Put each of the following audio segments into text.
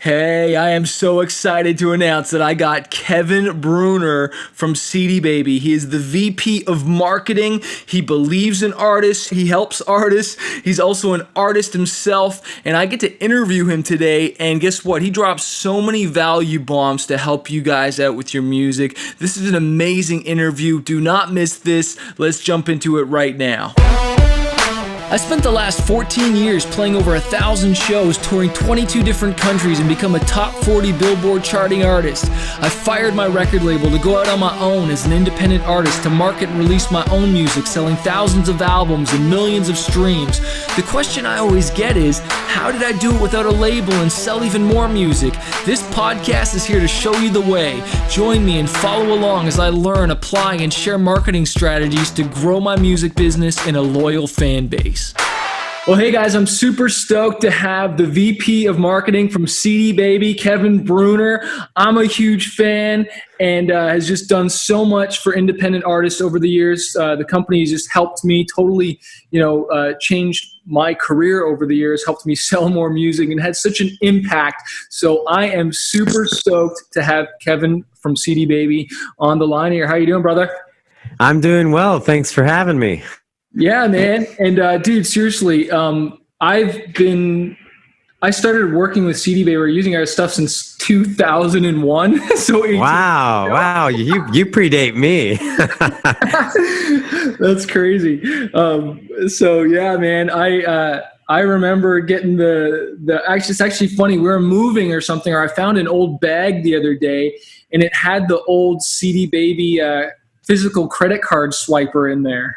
Hey, I am so excited to announce that I got Kevin Bruener from CDBABY. He is the VP of Marketing. He believes in artists. He helps artists. He's also an artist himself, and I get to interview him today, and guess what? He drops so many value bombs to help you guys out with your music. This is an amazing interview. Do not miss this. Let's jump into it right now. I spent the last 14 years playing over 1,000 shows, touring 22 different countries, and become a top 40 Billboard charting artist. I fired my record label to go out on my own as an independent artist to market and release my own music, selling thousands of albums and millions of streams. The question I always get is, how did I do it without a label and sell even more music? This podcast is here to show you the way. Join me and follow along as I learn, apply, and share marketing strategies to grow my music business and a loyal fan base. Well, hey guys, I'm super stoked to have the VP of Marketing from CDBABY, Kevin Bruener. I'm a huge fan and has just done so much for independent artists over the years. The company has just helped me totally, changed my career over the years, helped me sell more music, and had such an impact. So I am super stoked to have Kevin from CDBABY on the line here. How you doing, brother? I'm doing well. Thanks for having me. Yeah, man. And dude, seriously, I started working with CDBABY. We're using our stuff since 2001. So wow, you predate me. That's crazy. So yeah, man, I remember getting actually, it's actually funny. We were moving or something, or I found an old bag the other day, and it had the old CDBABY physical credit card swiper in there.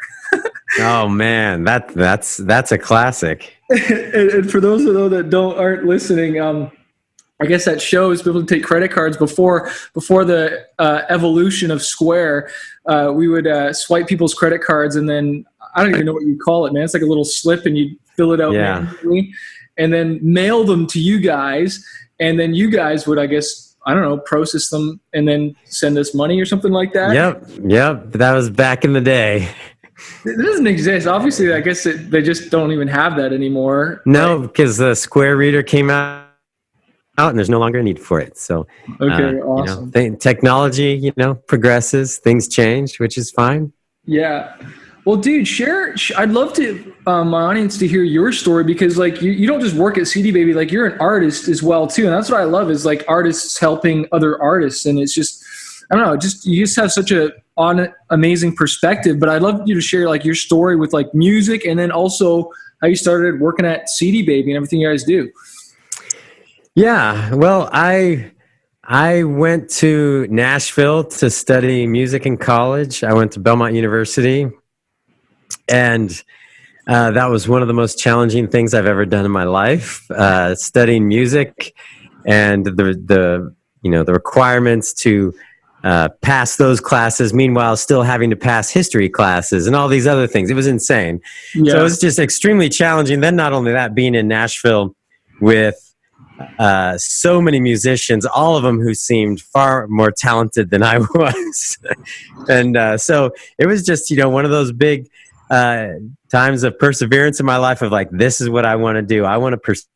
Oh man, that's a classic. And for those of those that aren't listening, I guess that shows people to take credit cards before the evolution of Square. We would swipe people's credit cards, and then I don't even know what you call it, man. It's like a little slip, and you fill it out manually, and then mail them to you guys, and then you guys would, I guess, I don't know, process them and then send us money or something like that. Yep. That was back in the day. It doesn't exist. Obviously, I guess they just don't even have that anymore. No, because the Square Reader came out and there's no longer a need for it. So, okay, awesome. Technology, progresses, things change, which is fine. Yeah. Well, dude, I'd love to my audience to hear your story, because like you don't just work at CDBABY, like you're an artist as well too, and that's what I love is like artists helping other artists, and it's just, I don't know, you just have such a amazing perspective. But I'd love you to share like your story with like music, and then also how you started working at CDBABY and everything you guys do. Yeah, well, I went to Nashville to study music in college. I went to Belmont University, and that was one of the most challenging things I've ever done in my life. Studying music and the requirements to pass those classes, meanwhile still having to pass history classes and all these other things. It was insane. Yeah. So it was just extremely challenging. Then not only that, being in Nashville with so many musicians, all of them who seemed far more talented than I was. And so it was just, one of those big times of perseverance in my life of like, this is what I want to do. I want to pursue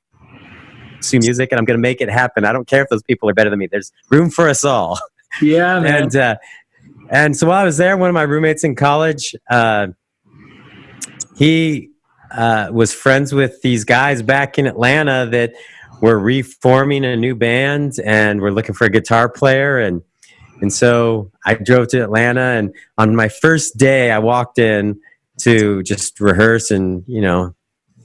music, and I'm going to make it happen. I don't care if those people are better than me. There's room for us all. Yeah, man. And so while I was there, one of my roommates in college, he was friends with these guys back in Atlanta that were reforming a new band and were looking for a guitar player. And so I drove to Atlanta, and on my first day, I walked in to just rehearse and,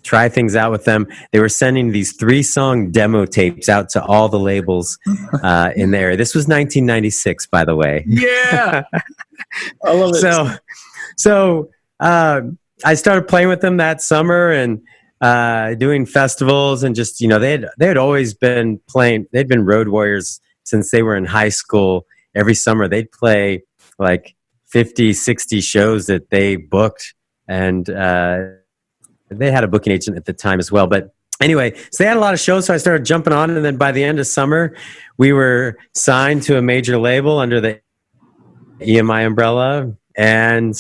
try things out with them. They were sending these 3-song demo tapes out to all the labels in there. This was 1996, by the way. Yeah. I love it. So I started playing with them that summer and doing festivals, and just, they had always been playing. They'd been road warriors since they were in high school. Every summer they'd play like 50, 60 shows that they booked, and they had a booking agent at the time as well. But anyway, so they had a lot of shows, so I started jumping on, and then by the end of summer, we were signed to a major label under the EMI umbrella, and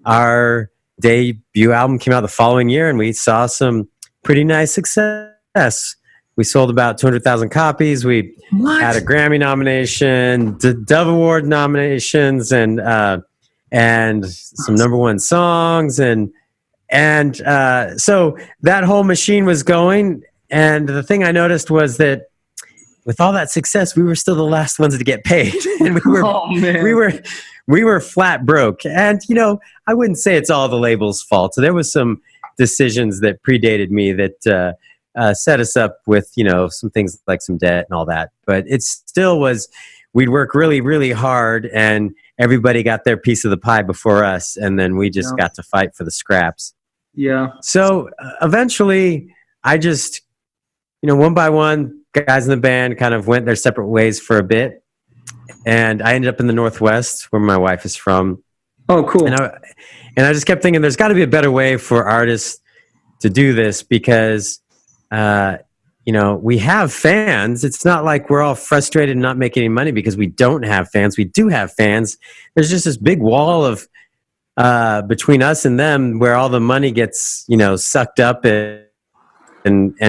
our debut album came out the following year, and we saw some pretty nice success We sold about 200,000 copies. We had a Grammy nomination, Dove Award nominations, and some #1 songs, and so that whole machine was going. And the thing I noticed was that with all that success, we were still the last ones to get paid, and we were flat broke. And I wouldn't say it's all the label's fault. So there was some decisions that predated me that set us up with some things like some debt and all that. But it still was. We'd work really, really hard, and everybody got their piece of the pie before us, and then we just got to fight for the scraps. Yeah. So eventually, I just, one by one, guys in the band kind of went their separate ways for a bit, and I ended up in the Northwest, where my wife is from. Oh, cool. And I just kept thinking, there's got to be a better way for artists to do this, because we have fans. It's not like we're all frustrated and not making any money because we don't have fans. We do have fans. There's just this big wall of between us and them, where all the money gets sucked up, and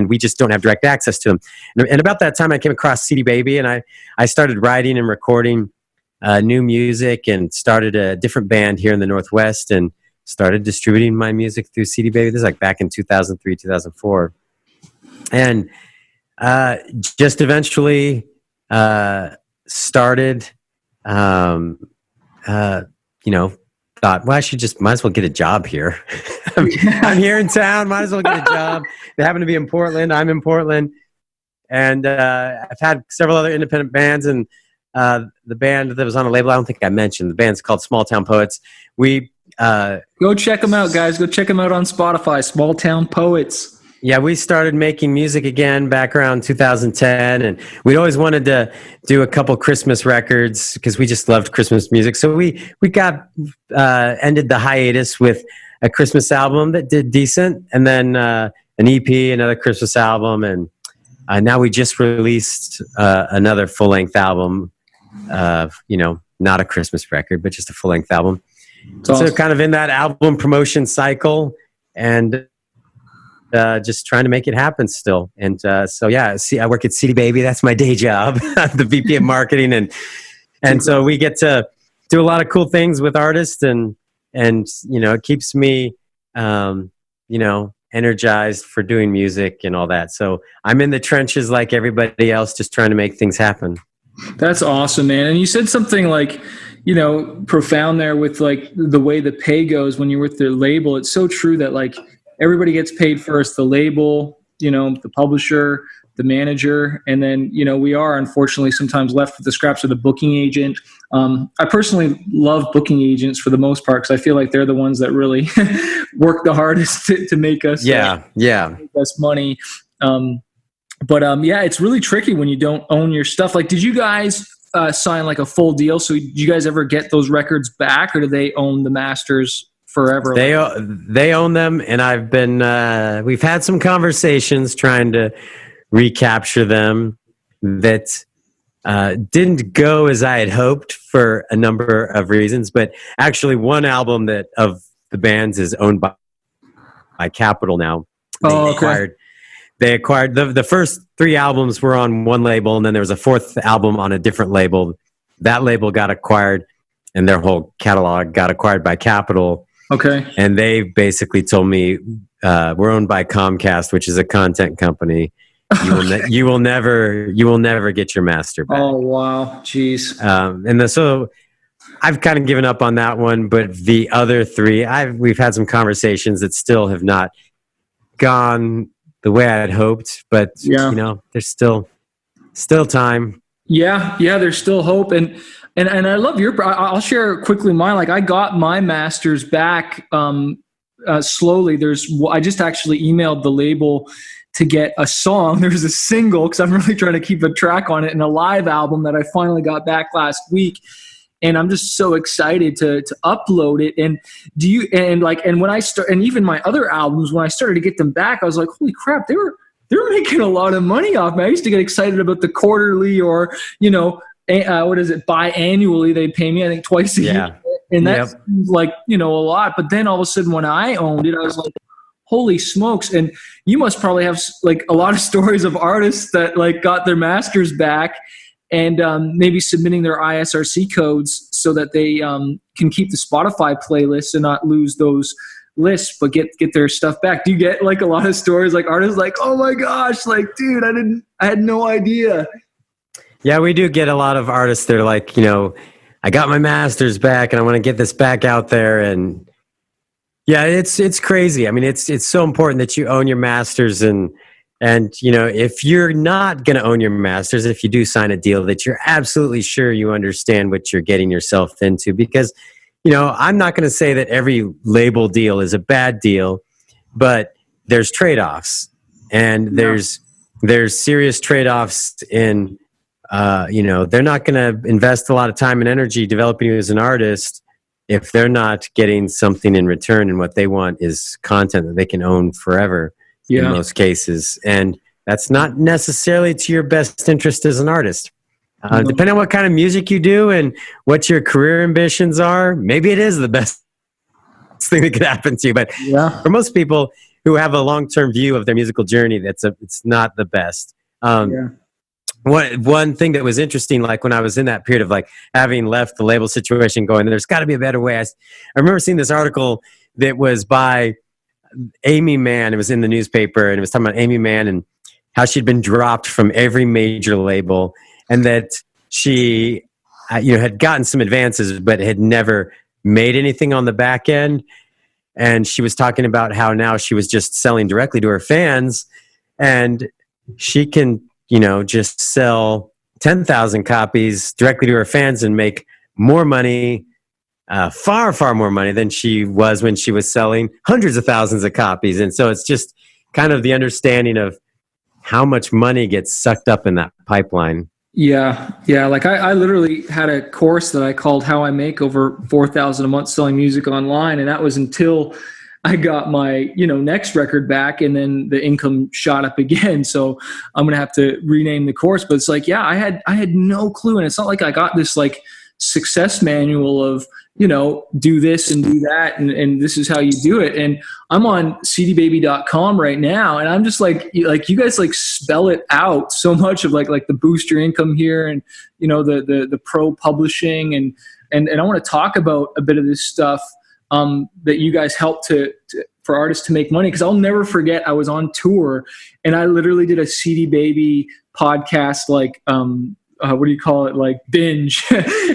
we just don't have direct access to them. And about that time, I came across CDBABY, and I started writing and recording new music, and started a different band here in the Northwest, and started distributing my music through CDBABY. This is like back in 2003, 2004. And just eventually started, thought, well, might as well get a job here. I'm here in town, might as well get a job. They happen to be in Portland. I'm in Portland. And I've had several other independent bands, and the band that was on a label, I don't think I mentioned, the band's called Small Town Poets. Go check them out, guys. Go check them out on Spotify, Small Town Poets. Yeah, we started making music again back around 2010, and we'd always wanted to do a couple Christmas records because we just loved Christmas music. So we got ended the hiatus with a Christmas album that did decent, and then an EP, another Christmas album, and now we just released another full-length album. Not a Christmas record, but just a full-length album. So kind of in that album promotion cycle, and just trying to make it happen still. And so I work at CDBABY. That's my day job, the VP of marketing, and so we get to do a lot of cool things with artists, and it keeps me energized for doing music and all that. So I'm in the trenches like everybody else, just trying to make things happen. That's awesome, man. And you said something like, profound there with like the way the pay goes when you're with the label. It's so true that like everybody gets paid first, the label, the publisher, the manager, and then, we are unfortunately sometimes left with the scraps of the booking agent. I personally love booking agents for the most part, because I feel like they're the ones that really work the hardest to make us make us money. But it's really tricky when you don't own your stuff. Like, did you guys sign like a full deal? So did you guys ever get those records back, or do they own the masters forever? They own them, and I've been we've had some conversations trying to recapture them that didn't go as I had hoped for a number of reasons. But actually, one album of the band's is owned by Capitol now. They acquired the first 3 albums were on one label, and then there was a 4th album on a different label. That label got acquired, and their whole catalog got acquired by Capitol. Okay. And they basically told me, we're owned by Comcast, which is a content company. You will never get your master back. Oh, wow. Jeez. So I've kind of given up on that one, but the other 3, we've had some conversations that still have not gone the way I had hoped, but there's still time. Yeah, there's still hope. And I love I'll share quickly mine. Like, I got my masters back slowly. I just actually emailed the label to get a song. There's a single, because I'm really trying to keep a track on it, and a live album that I finally got back last week. And I'm just so excited to upload it. And when I start, and even my other albums, when I started to get them back, I was like, holy crap, they were making a lot of money off me. I used to get excited about the quarterly, or biannually. They pay me, I think, twice a year, and that seems like a lot. But then all of a sudden, when I owned it, I was like, holy smokes. And you must probably have like a lot of stories of artists that like got their masters back and maybe submitting their ISRC codes so that they can keep the Spotify playlist and not lose those lists, but get their stuff back. Do you get like a lot of stories like artists like, oh my gosh, like, dude, I had no idea? Yeah, we do get a lot of artists that are like, I got my masters back and I want to get this back out there. And yeah, it's crazy. I mean, it's so important that you own your masters and if you're not going to own your masters, if you do sign a deal, that you're absolutely sure you understand what you're getting yourself into. Because, I'm not going to say that every label deal is a bad deal, but there's trade-offs, and there's serious trade-offs in, they're not going to invest a lot of time and energy developing you as an artist if they're not getting something in return, and what they want is content that they can own forever in most cases. And that's not necessarily to your best interest as an artist. Depending on what kind of music you do and what your career ambitions are, maybe it is the best thing that could happen to you. But for most people who have a long-term view of their musical journey, it's not the best. One thing that was interesting, like when I was in that period of like having left the label situation going, there's got to be a better way. I remember seeing this article that was by Amy Mann. It was in the newspaper, and it was talking about Amy Mann and how she'd been dropped from every major label, and that she had gotten some advances but had never made anything on the back end. And she was talking about how now she was just selling directly to her fans, and she can just sell 10,000 copies directly to her fans and make more money, far, far more money than she was when she was selling hundreds of thousands of copies. And so it's just kind of the understanding of how much money gets sucked up in that pipeline. Yeah. Like I literally had a course that I called How I Make Over $4,000 a Month Selling Music Online. And that was until I got my, next record back, and then the income shot up again. So I'm going to have to rename the course, but it's like, I had no clue. And it's not like I got this like success manual of, do this and do that. And this is how you do it. And I'm on cdbaby.com right now. And I'm just like you guys like spell it out so much of like the boost your income here and, the pro publishing. And I want to talk about a bit of this stuff that you guys help for artists to make money. Because I'll never forget, I was on tour and I literally did a CD Baby podcast, like, what do you call it? Like binge.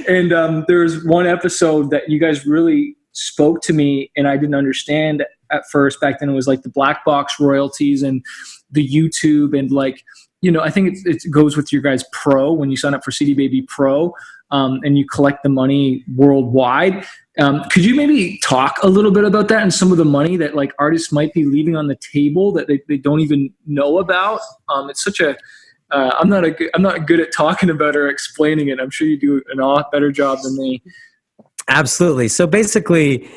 And there was one episode that you guys really spoke to me and I didn't understand at first. Back then it was like the black box royalties and the YouTube and like, I think it goes with your guys' pro when you sign up for CD Baby Pro and you collect the money worldwide. Could you maybe talk a little bit about that and some of the money that like artists might be leaving on the table that they don't even know about? It's such a I'm not good at talking about or explaining it. I'm sure you do a lot better job than me. Absolutely. So basically,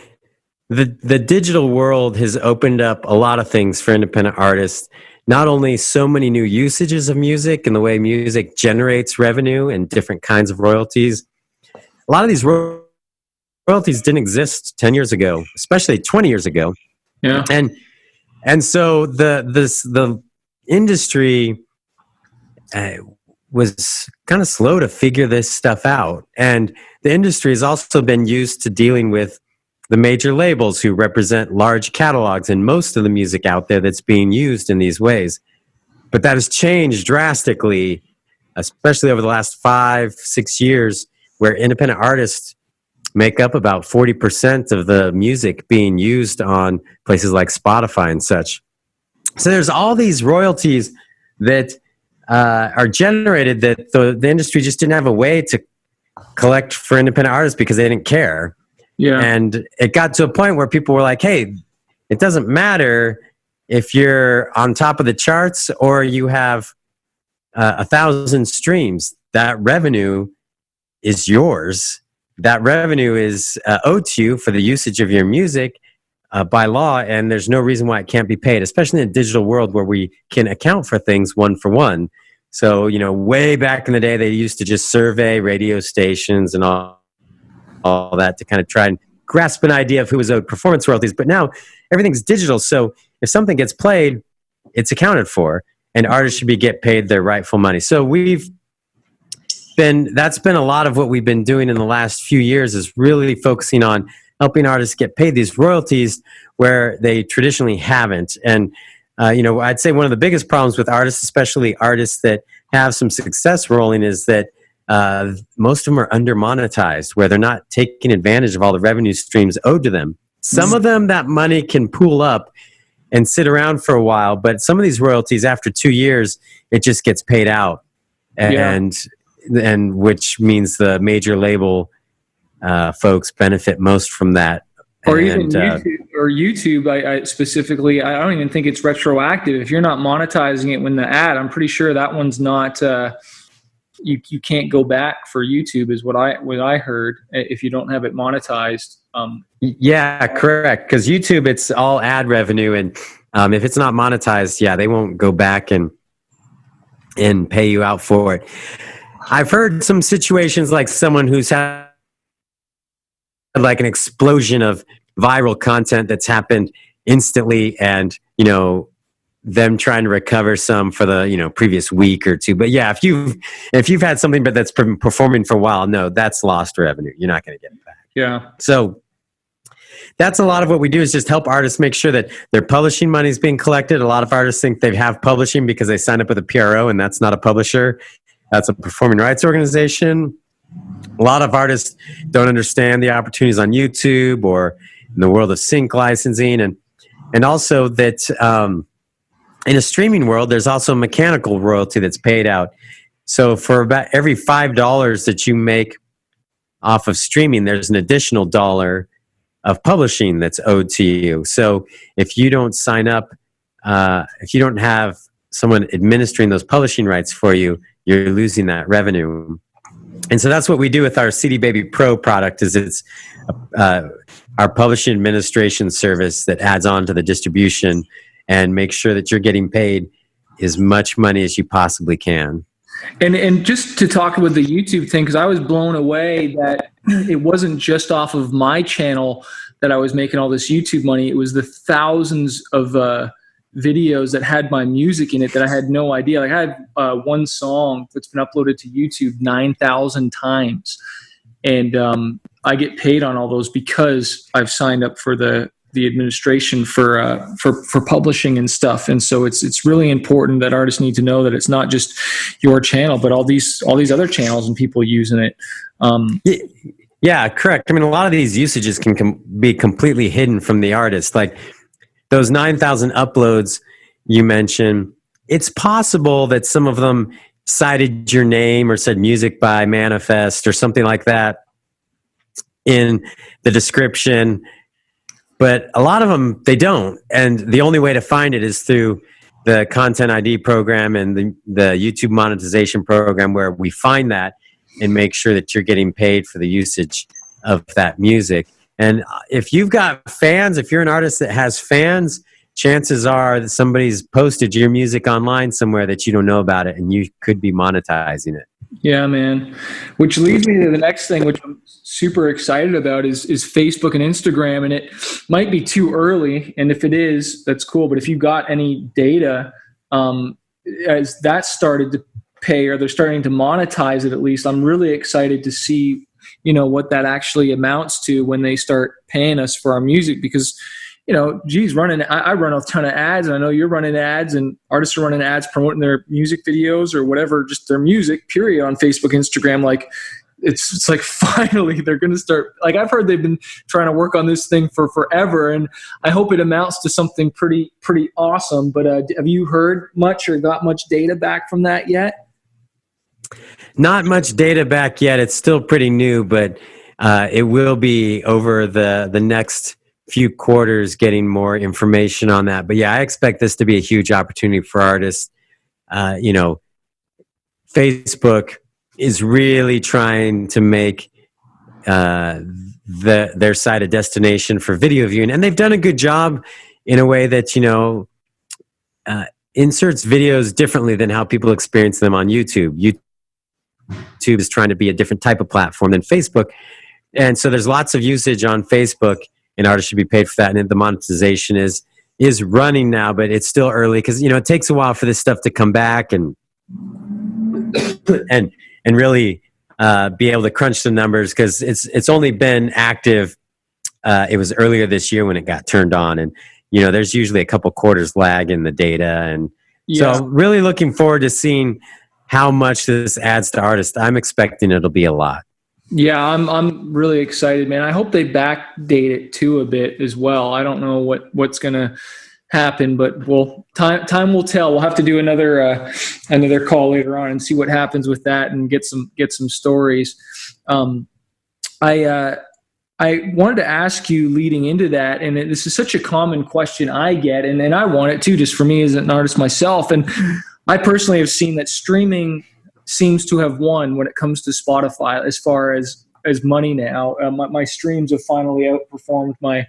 the digital world has opened up a lot of things for independent artists. Not only so many new usages of music and the way music generates revenue and different kinds of royalties. A lot of these royalties didn't exist 10 years ago, especially 20 years ago. Yeah. And so the industry was kind of slow to figure this stuff out. And the industry has also been used to dealing with the major labels who represent large catalogs and most of the music out there that's being used in these ways. But that has changed drastically, especially over the last 5-6 years, where independent artists make up about 40% of the music being used on places like Spotify and such. So there's all these royalties that are generated that the industry just didn't have a way to collect for independent artists because they didn't care. Yeah. And it got to a point where people were like, hey, it doesn't matter if you're on top of the charts or you have 1,000 streams. That revenue is yours. That revenue is owed to you for the usage of your music by law, and there's no reason why it can't be paid, especially in a digital world where we can account for things one for one. So, way back in the day, they used to just survey radio stations and all that to kind of try and grasp an idea of who was owed performance royalties. But now everything's digital. So if something gets played, it's accounted for, and artists should get paid their rightful money. So that's been a lot of what we've been doing in the last few years, is really focusing on helping artists get paid these royalties where they traditionally haven't. And I'd say one of the biggest problems with artists, especially artists that have some success rolling, is that most of them are under monetized, where they're not taking advantage of all the revenue streams owed to them. Some of them, that money can pool up and sit around for a while, but some of these royalties, after 2 years, it just gets paid out, and which means the major label folks benefit most from that. Or even YouTube, I specifically, I don't even think it's retroactive. If you're not monetizing it when the ad, I'm pretty sure that one's not. You can't go back for YouTube, is what I heard. If you don't have it monetized. Yeah, correct. Because YouTube, it's all ad revenue, and if it's not monetized, they won't go back and pay you out for it. I've heard some situations like someone who's had like an explosion of viral content that's happened instantly, and them trying to recover some for the previous week or two. But yeah, if you've had something but that's been performing for a while, no, that's lost revenue. You're not going to get it back. Yeah. So that's a lot of what we do, is just help artists make sure that their publishing money is being collected. A lot of artists think they have publishing because they signed up with a PRO, and that's not a publisher. That's a performing rights organization. A lot of artists don't understand the opportunities on YouTube or in the world of sync licensing, and also that in a streaming world, there's also a mechanical royalty that's paid out. So for about every $5 that you make off of streaming, there's an additional $1 of publishing that's owed to you. So if you don't sign up, if you don't have someone administering those publishing rights for you, you're losing that revenue. And so that's what we do with our CDBABY Pro product. Is it's our publishing administration service that adds on to the distribution and makes sure that you're getting paid as much money as you possibly can. And just to talk about the YouTube thing, because I was blown away that it wasn't just off of my channel that I was making all this YouTube money. It was the thousands of videos that had my music in it that I had no idea. Like, I had one song that's been uploaded to YouTube 9,000 times. And I get paid on all those because I've signed up for the administration for publishing and stuff. And so it's really important that artists need to know that it's not just your channel, but all these other channels and people using it. Yeah, correct. I mean, a lot of these usages can be completely hidden from the artist. Like those 9,000 uploads you mentioned, it's possible that some of them cited your name or said music by Manifest or something like that in the description. But a lot of them, they don't. And the only way to find it is through the Content ID program and the YouTube monetization program, where we find that and make sure that you're getting paid for the usage of that music. And if you've got fans, if you're an artist that has fans, chances are that somebody's posted your music online somewhere that you don't know about it, and you could be monetizing it. Yeah, man. Which leads me to the next thing, which I'm super excited about, is Facebook and Instagram. And it might be too early, and if it is, that's cool. But if you got any data, as that started to pay, or they're starting to monetize it, at least, I'm really excited to see, what that actually amounts to when they start paying us for our music. Because, geez, I run a ton of ads, and I know you're running ads, and artists are running ads promoting their music videos or whatever, just their music, period, on Facebook, Instagram. Like, it's like finally they're going to start. Like, I've heard they've been trying to work on this thing for forever, and I hope it amounts to something pretty awesome. But have you heard much or got much data back from that yet? Not much data back yet. It's still pretty new, but it will be over the next few quarters getting more information on that. But yeah, I expect this to be a huge opportunity for artists. Facebook is really trying to make their site a destination for video viewing, and they've done a good job in a way that inserts videos differently than how people experience them on YouTube. YouTube is trying to be a different type of platform than Facebook, and so there's lots of usage on Facebook, and artists should be paid for that. And the monetization is is running now, but it's still early because it takes a while for this stuff to come back and really be able to crunch the numbers, because it's only been active. It was earlier this year when it got turned on, and there's usually a couple quarters lag in the data, and so really looking forward to seeing how much this adds to artists. I'm expecting it'll be a lot. Yeah, I'm really excited, man. I hope they backdate it too a bit as well. I don't know what's gonna happen, but time will tell. We'll have to do another call later on and see what happens with that and get some stories. I wanted to ask you leading into that, and this is such a common question I get, and I want it too, just for me as an artist myself. And I personally have seen that streaming seems to have won when it comes to Spotify as far as money now. My streams have finally outperformed my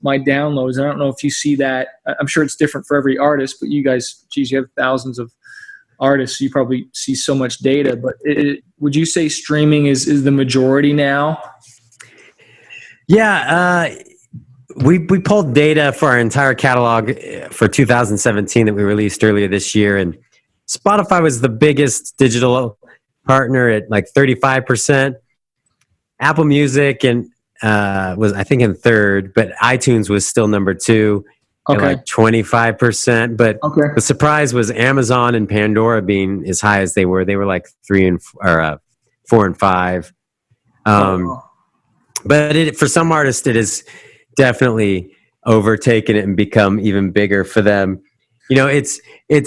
downloads. I don't know if you see that. I'm sure it's different for every artist, but you guys, geez, you have thousands of artists, so you probably see so much data. But would you say streaming is the majority now? Yeah, we pulled data for our entire catalog for 2017 that we released earlier this year, and Spotify was the biggest digital partner at like 35%. Apple Music was, I think, in third, but iTunes was still number 2 at like 25%. But the surprise was Amazon and Pandora being as high as they were. They were like 4 and 5. But for some artists, it has definitely overtaken it and become even bigger for them. It's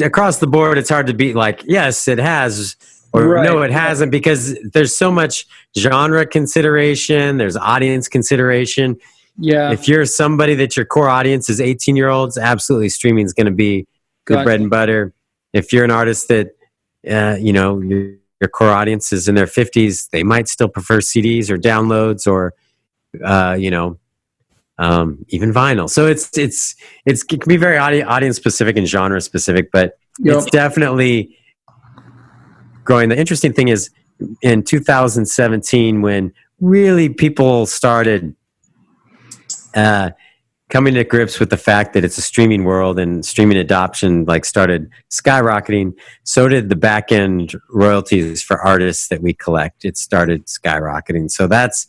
across the board. It's hard to beat like, yes, it has, or no, it hasn't, because there's so much genre consideration. There's audience consideration. Yeah. If you're somebody that your core audience is 18-year-olds, absolutely streaming is going to be good bread and butter. If you're an artist that, your core audience is in their 50s, they might still prefer CDs or downloads or, even vinyl. So it can be very audience specific and genre specific, but it's definitely growing. The interesting thing is in 2017, when really people started coming to grips with the fact that it's a streaming world and streaming adoption started skyrocketing, so did the back end royalties for artists that we collect. It started skyrocketing. So that's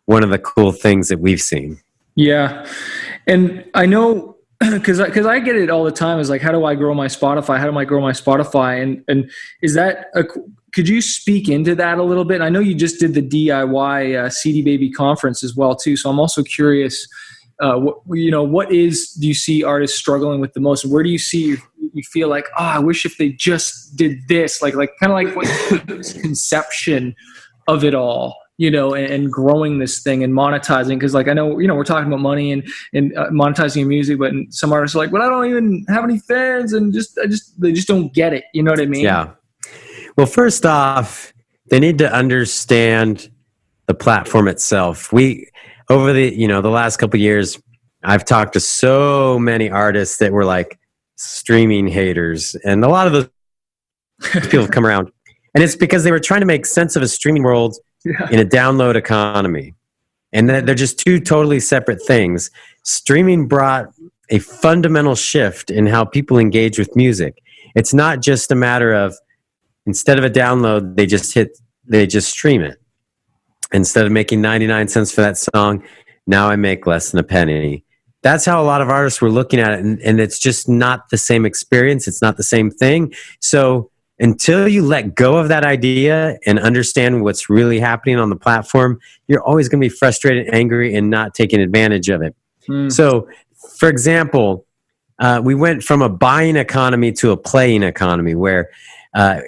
one of the cool things that we've seen. Yeah. And I know, because I get it all the time, is like, how do I grow my Spotify? How do I grow my Spotify? And is that could you speak into that a little bit? I know you just did the DIY CDBABY conference as well too. So I'm also curious, do you see artists struggling with the most? Where do you see you feel like, I wish if they just did this, like kind of like what's the misconception of it all? And growing this thing and monetizing. Because I know, we're talking about money and monetizing your music, but some artists are like, well, I don't even have any fans, and they just don't get it. You know what I mean? Yeah. Well, first off, they need to understand the platform itself. Over the last couple of years, I've talked to so many artists that were like streaming haters, and a lot of those people have come around, and it's because they were trying to make sense of a streaming world in a download economy. And they're just two totally separate things. Streaming brought a fundamental shift in how people engage with music. It's not just a matter of, instead of a download, they just stream it. Instead of making 99 cents for that song, now I make less than a penny. That's how a lot of artists were looking at it. And it's just not the same experience. It's not the same thing. So until you let go of that idea and understand what's really happening on the platform, you're always going to be frustrated, angry, and not taking advantage of it. So, for example, we went from a buying economy to a playing economy, where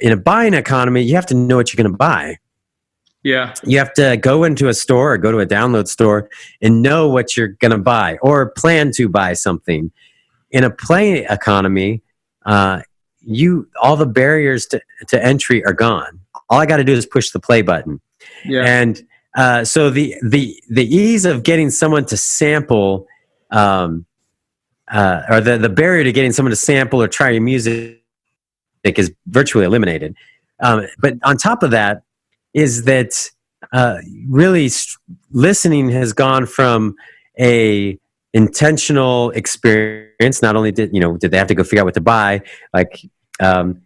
in a buying economy, you have to know what you're going to buy. Yeah. You have to go into a store or go to a download store and know what you're going to buy or plan to buy something. In a play economy, all the barriers to entry are gone. All I got to do is push the play button. Yeah. And so the ease of getting someone to sample, or the barrier to getting someone to sample or try your music is virtually eliminated. But on top of that is that really listening has gone from a intentional experience. Not only did they have to go figure out what to buy, like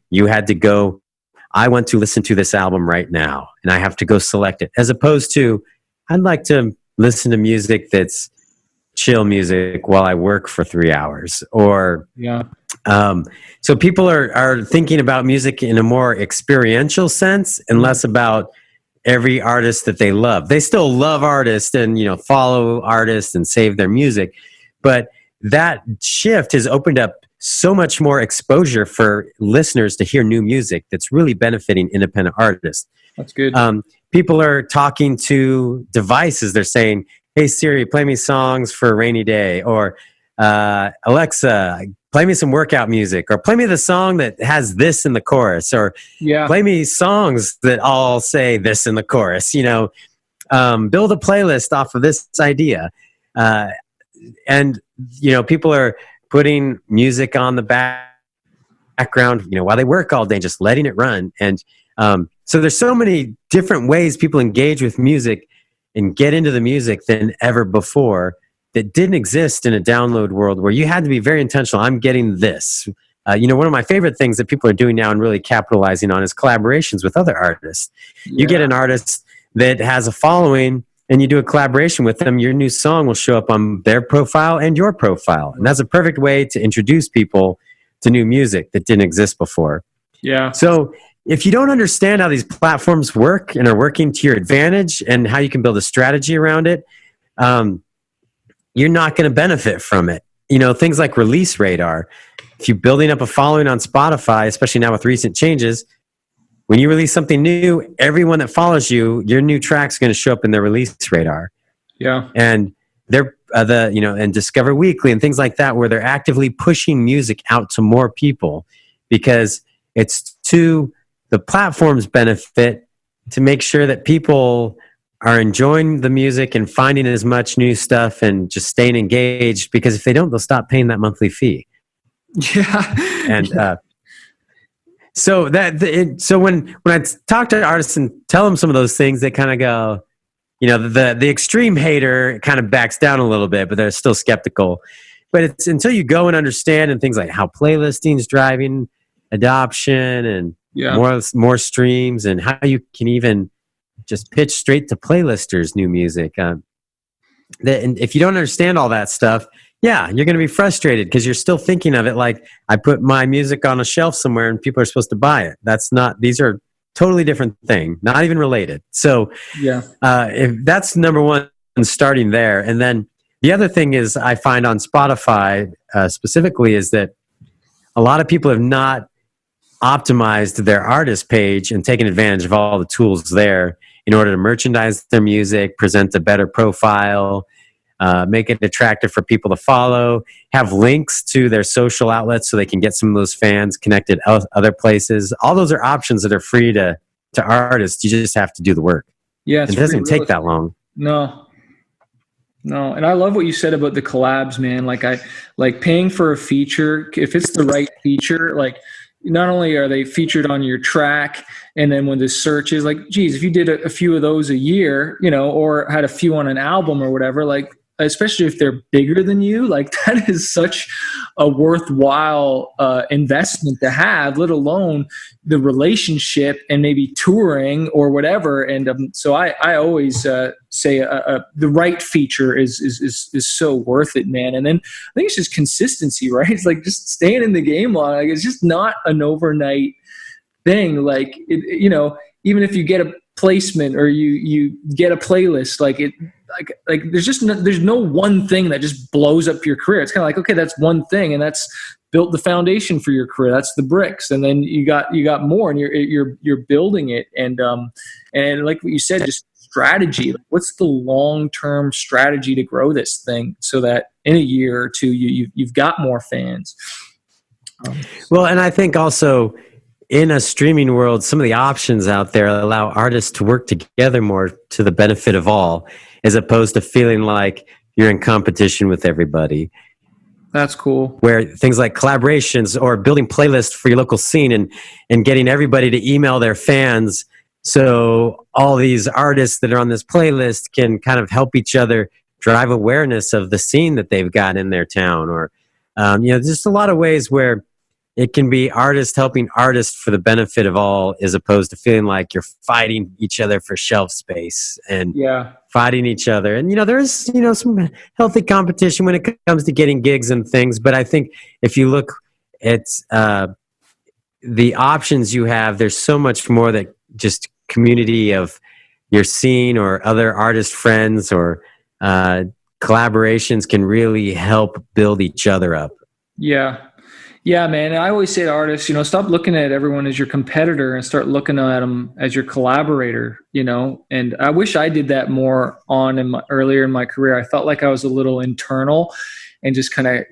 you had to go, I want to listen to this album right now, and I have to go select it, as opposed to, I'd like to listen to music that's chill music while I work for 3 hours. Or Yeah. So people are thinking about music in a more experiential sense and less about every artist that they love. They still love artists and follow artists and save their music, but that shift has opened up so much more exposure for listeners to hear new music that's really benefiting independent artists. That's good. People are talking to devices. They're saying, "Hey Siri, play me songs for a rainy day," or Alexa, play me some workout music, or play me the song that has this in the chorus, or play me songs that all say this in the chorus. Build a playlist off of this idea. And people are putting music on the background, while they work all day, just letting it run. And so there's so many different ways people engage with music and get into the music than ever before, that didn't exist in a download world where you had to be very intentional. I'm getting this. One of my favorite things that people are doing now and really capitalizing on is collaborations with other artists. Yeah. You get an artist that has a following and you do a collaboration with them, your new song will show up on their profile and your profile. And that's a perfect way to introduce people to new music that didn't exist before. Yeah. So if you don't understand how these platforms work and are working to your advantage and how you can build a strategy around it, you're not going to benefit from it. Things like release radar. If you're building up a following on Spotify, especially now with recent changes, when you release something new, everyone that follows you, your new track's going to show up in their release radar. Yeah. And they're and Discover Weekly and things like that, where they're actively pushing music out to more people, because it's to the platform's benefit to make sure that people are enjoying the music and finding as much new stuff and just staying engaged, because if they don't, they'll stop paying that monthly fee. Yeah. And so when I talk to artists and tell them some of those things, they kind of go, the extreme hater kind of backs down a little bit, but they're still skeptical. But it's until you go and understand and things like how playlisting is driving adoption and more streams, and how you can even just pitch straight to playlisters new music. And if you don't understand all that stuff, you're going to be frustrated, because you're still thinking of it like, I put my music on a shelf somewhere and people are supposed to buy it. These are totally different things, not even related. So if that's number one, starting there. And then the other thing is, I find on Spotify specifically, is that a lot of people have not optimized their artist page and taken advantage of all the tools there in order to merchandise their music, present a better profile, make it attractive for people to follow, have links to their social outlets so they can get some of those fans connected other places. All those are options that are free to artists. You just have to do the work. Yeah, it doesn't take that long. No. And I love what you said about the collabs, man. Like paying for a feature, if it's the right feature, like not only are they featured on your track, and then when the search is like, geez, if you did a few of those a year, or had a few on an album or whatever, like, especially if they're bigger than you, like that is such a worthwhile investment to have, let alone the relationship and maybe touring or whatever. And so I always say the right feature is so worth it, man. And then I think it's just consistency, right? It's like just staying in the game long. Like, it's just not an overnight thing. Like, even if you get a placement or you get a playlist, like there's no one thing that just blows up your career. It's kind of like, okay, that's one thing, and that's built the foundation for your career. That's the bricks, and then you got more, and you're building it. And like what you said, just strategy. Like, what's the long-term strategy to grow this thing so that in a year or two you've got more fans? Well, and I think also, in a streaming world, some of the options out there allow artists to work together more to the benefit of all, as opposed to feeling like you're in competition with everybody. That's cool. Where things like collaborations or building playlists for your local scene and getting everybody to email their fans, so all these artists that are on this playlist can kind of help each other drive awareness of the scene that they've got in their town, or just a lot of ways where it can be artists helping artists for the benefit of all, as opposed to feeling like you're fighting each other for shelf space and fighting each other. And, there's, some healthy competition when it comes to getting gigs and things. But I think if you look at the options you have, there's so much more that just community of your scene or other artist friends or collaborations can really help build each other up. Yeah, man. And I always say to artists, stop looking at everyone as your competitor and start looking at them as your collaborator, and I wish I did that more earlier in my career. I felt like I was a little internal and just kind of,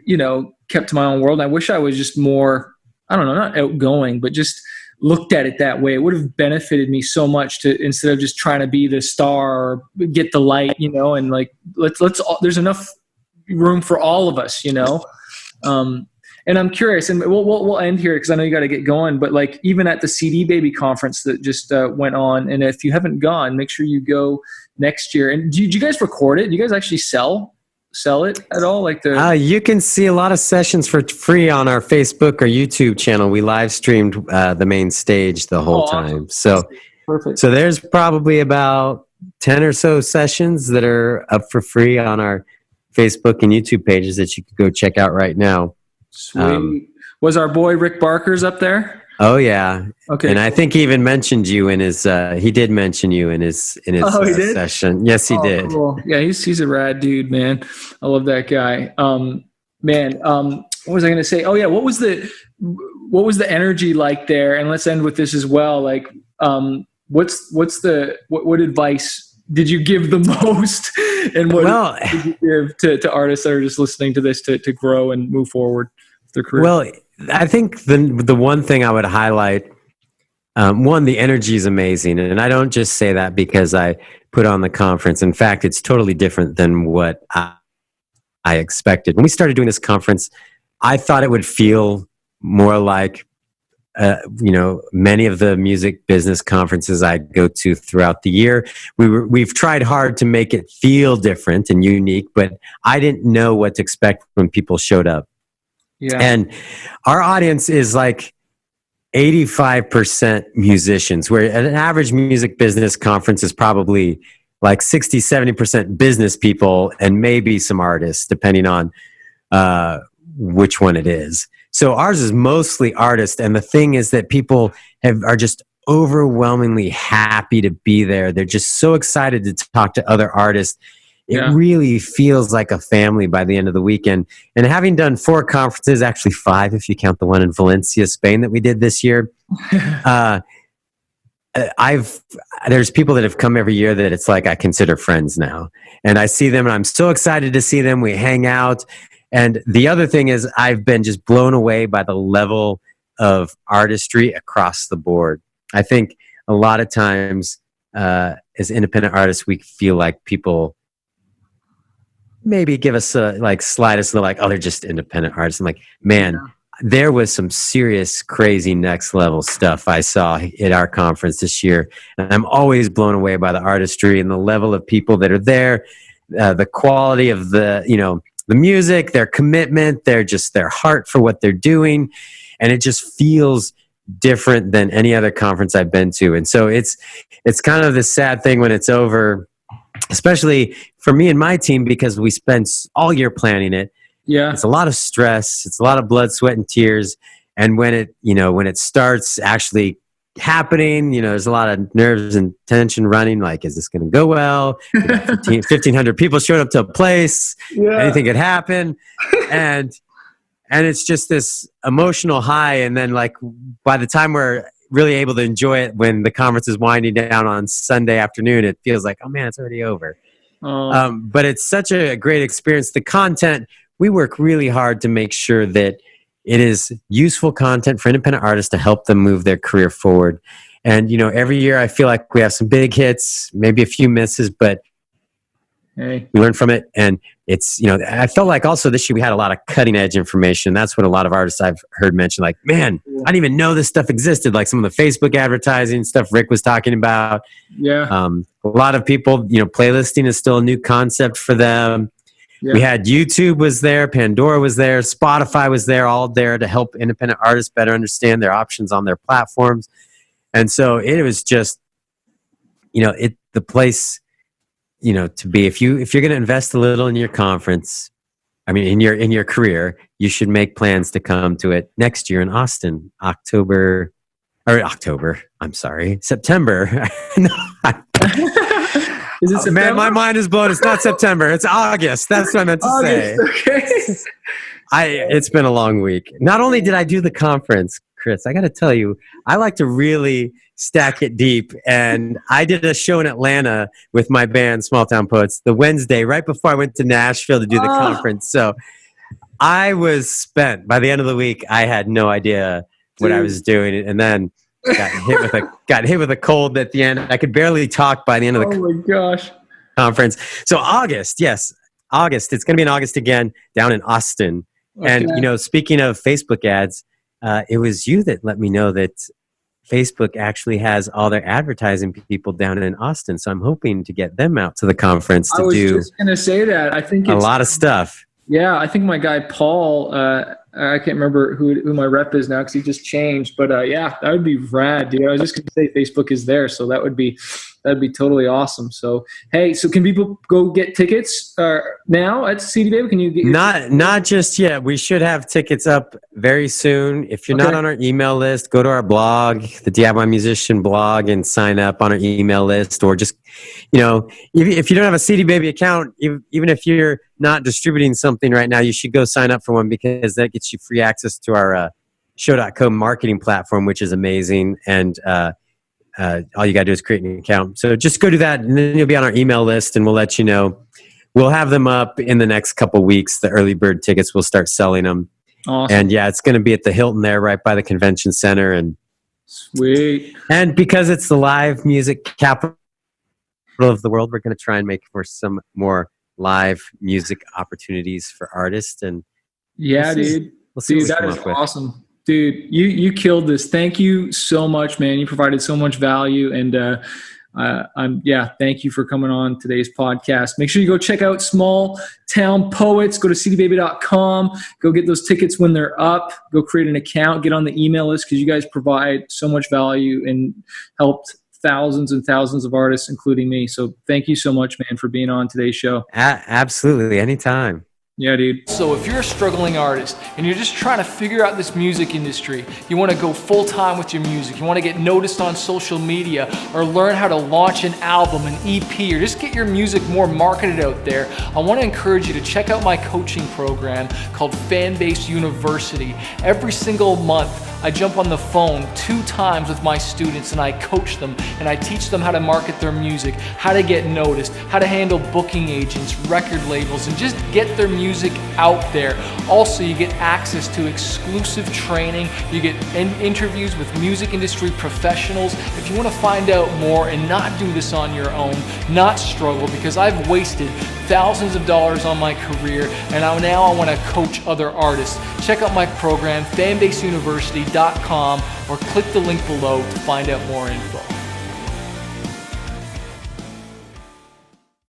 kept to my own world. I wish I was just more, I don't know, not outgoing, but just looked at it that way. It would have benefited me so much to, instead of just trying to be the star or get the light, and like, let's, there's enough room for all of us, And I'm curious, and we'll end here because I know you got to get going. But like even at the CDBABY conference that just went on, and if you haven't gone, make sure you go next year. And do you guys record it? Do you guys actually sell it at all? Like you can see a lot of sessions for free on our Facebook or YouTube channel. We live streamed the main stage the whole time. So perfect. So there's probably about 10 or so sessions that are up for free on our Facebook and YouTube pages that you could go check out right now. Sweet. Was our boy Rick Barker's up there? Oh yeah. Okay. And I think he even mentioned you in his. He did mention you in his session. Yes, he did. Cool. Yeah, he's a rad dude, man. I love that guy. What was I going to say? Oh yeah, what was the energy like there? And let's end with this as well. Like, what advice did you give the most, and what did you give to artists that are just listening to this to grow and move forward with their career? Well, I think the one thing I would highlight, the energy is amazing, and I don't just say that because I put on the conference. In fact, it's totally different than what I expected. When we started doing this conference, I thought it would feel more like many of the music business conferences I go to throughout the year. We've tried hard to make it feel different and unique, but I didn't know what to expect when people showed up. Yeah. And our audience is like 85% musicians, where an average music business conference is probably like 60, 70% business people and maybe some artists, depending on which one it is. So ours is mostly artists, and the thing is that people are just overwhelmingly happy to be there. They're just so excited to talk to other artists. It really feels like a family by the end of the weekend. And having done 4 conferences, actually 5 if you count the one in Valencia, Spain that we did this year, there's people that have come every year that it's like I consider friends now. And I see them and I'm so excited to see them. We hang out. And the other thing is I've been just blown away by the level of artistry across the board. I think a lot of times as independent artists, we feel like people maybe give us slide us like, oh, they're just independent artists. I'm like, man, there was some serious, crazy next level stuff I saw at our conference this year. And I'm always blown away by the artistry and the level of people that are there, the quality of the music, their commitment, their heart for what they're doing. And it just feels different than any other conference I've been to. And so it's kind of the sad thing when it's over, especially for me and my team, because we spend all year planning it. Yeah. It's a lot of stress. It's a lot of blood, sweat, and tears. And when it starts actually happening, there's a lot of nerves and tension running. Like, is this going to go well? 1,500 people showed up to a place. Yeah. Anything could happen. And it's just this emotional high. And then like, by the time we're really able to enjoy it, when the conference is winding down on Sunday afternoon, it feels like, oh man, it's already over. But it's such a great experience. The content, we work really hard to make sure that it is useful content for independent artists to help them move their career forward. And, every year I feel like we have some big hits, maybe a few misses, but we learn from it. And it's, I felt like also this year we had a lot of cutting edge information. That's what a lot of artists I've heard mention, like, man, I didn't even know this stuff existed. Like some of the Facebook advertising stuff Rick was talking about. Yeah. A lot of people, playlisting is still a new concept for them. We had YouTube was there, Pandora was there, Spotify was there, all there to help independent artists better understand their options on their platforms. And so it was just, the place, to be. If you're going to invest a little in your conference, in your career, you should make plans to come to it next year in Austin, September. Is it September? Man, my mind is blown. It's not September. It's August. That's what I meant to say. Okay. It's been a long week. Not only did I do the conference, Chris, I got to tell you, I like to really stack it deep. And I did a show in Atlanta with my band, Small Town Poets, the Wednesday right before I went to Nashville to do the conference. So I was spent. By the end of the week, I had no idea what I was doing. And then got hit with a cold at the end. I could barely talk by the end of the conference. So August. It's going to be in August again down in Austin. Okay. And, speaking of Facebook ads, it was you that let me know that Facebook actually has all their advertising people down in Austin. So I'm hoping to get them out to the conference to do. I was just going to say that. I think it's a lot of stuff. Yeah, I think my guy Paul, I can't remember who my rep is now because he just changed. But that would be rad, dude. I was just going to say Facebook is there, so that'd be totally awesome. So hey, so can people go get tickets now at CDBABY? Can you get not just yet? We should have tickets up very soon. If you're not on our email list, go to our blog, the DIY Musician blog, and sign up on our email list. Or just if you don't have a CDBABY account, even if you're not distributing something right now, you should go sign up for one because that gets you free access to our show.co marketing platform, which is amazing. And all you got to do is create an account. So just go do that, and then you'll be on our email list, and we'll let you know. We'll have them up in the next couple weeks. The early bird tickets, we'll start selling them. Awesome. And it's going to be at the Hilton there, right by the convention center. And sweet. And because it's the live music capital of the world, we're going to try and make for some more live music opportunities for artists. And dude, that is awesome. Dude, you killed this. Thank you so much, man. You provided so much value, and thank you for coming on today's podcast. Make sure you go check out Small Town Poets. Go to cdbaby.com. Go get those tickets when they're up. Go create an account. Get on the email list because you guys provide so much value and helped thousands and thousands of artists, including me. So thank you so much, man, for being on today's show. Absolutely. Anytime. Yeah, dude. So if you're a struggling artist and you're just trying to figure out this music industry, you want to go full-time with your music, you want to get noticed on social media, or learn how to launch an album, an EP, or just get your music more marketed out there, I want to encourage you to check out my coaching program called Fanbase University. Every single month, I jump on the phone 2 times with my students and I coach them and I teach them how to market their music, how to get noticed, how to handle booking agents, record labels, and just get their music out there. Also, you get access to exclusive training. You get interviews with music industry professionals. If you want to find out more and not do this on your own, not struggle, because I've wasted thousands of dollars on my career and now I want to coach other artists. Check out my program, fanbaseuniversity.com, or click the link below to find out more info.